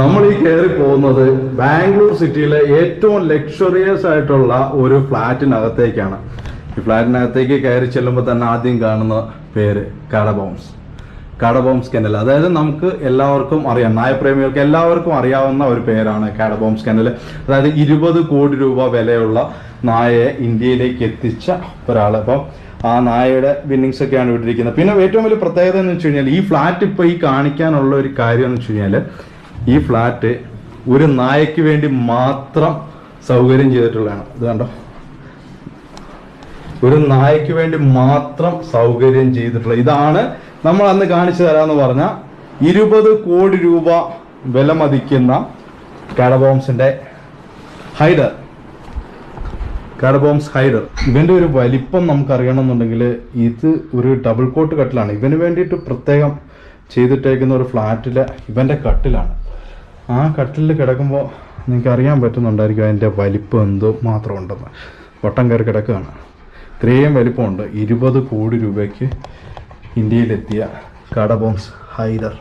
നമ്മൾ ഈ കയറി പോകുന്നത് ബാംഗ്ലൂർ സിറ്റിയിലെ ഏറ്റവും ലക്ഷറിയസ് ആയിട്ടുള്ള ഒരു ഫ്ലാറ്റിനകത്തേക്കാണ്. ഈ ഫ്ലാറ്റിനകത്തേക്ക് കയറി ചെല്ലുമ്പോൾ തന്നെ ആദ്യം കാണുന്ന പേര് കാഡബോംസ് കെന്നൽ. അതായത് നമുക്ക് എല്ലാവർക്കും അറിയാം, നായപ്രേമികൾക്ക് എല്ലാവർക്കും അറിയാവുന്ന ഒരു പേരാണ് കാഡബോംസ് കെന്നൽ. അതായത് 20 കോടി രൂപ വിലയുള്ള നായയെ ഇന്ത്യയിലേക്ക് എത്തിച്ച ഒരാൾ. അപ്പം ആ നായയുടെ വിന്നിങ്സ് ഒക്കെയാണ് വിട്ടിരിക്കുന്നത്. പിന്നെ ഏറ്റവും വലിയ പ്രത്യേകത എന്ന് വെച്ച് കഴിഞ്ഞാൽ ഈ ഫ്ലാറ്റ് ഇപ്പോൾ ഈ കാണിക്കാനുള്ള ഒരു കാര്യം എന്ന് വെച്ച് കഴിഞ്ഞാൽ ഈ ഫ്ലാറ്റ് ഒരു നായയ്ക്ക് വേണ്ടി മാത്രം സൗകര്യം ചെയ്തിട്ടുള്ളതാണ്. ഇത് കണ്ടോ, ഒരു നായയ്ക്ക് വേണ്ടി മാത്രം സൗകര്യം ചെയ്തിട്ടുള്ള. ഇതാണ് നമ്മൾ അന്ന് കാണിച്ചു തരാമെന്ന് പറഞ്ഞ 20 കോടി രൂപ വില മതിക്കുന്ന കാഡബോംസിന്റെ കാഡബോംസ് ഹൈഡർ. ഇവന്റെ ഒരു വലിപ്പം നമുക്ക് അറിയണമെന്നുണ്ടെങ്കിൽ ഇത് ഒരു ഡബിൾ കോട്ട് കട്ടിലാണ്. ഇവന് വേണ്ടിയിട്ട് പ്രത്യേകം ചെയ്തിട്ടേക്കുന്ന ഒരു ഫ്ലാറ്റിലെ ഇവന്റെ കട്ടിലാണ്. ആ കട്ടിലിൽ കിടക്കുമ്പോൾ നിങ്ങൾക്ക് അറിയാൻ പറ്റുന്നുണ്ടായിരിക്കും അതിൻ്റെ വലിപ്പം എന്തോ മാത്രം ഉണ്ടെന്ന്. വട്ടം കയറി കിടക്കുകയാണ്. ഇത്രയും വലിപ്പമുണ്ട്. 20 കോടി രൂപയ്ക്ക് ഇന്ത്യയിലെത്തിയ കാഡബോംസ് ഹൈഡർ.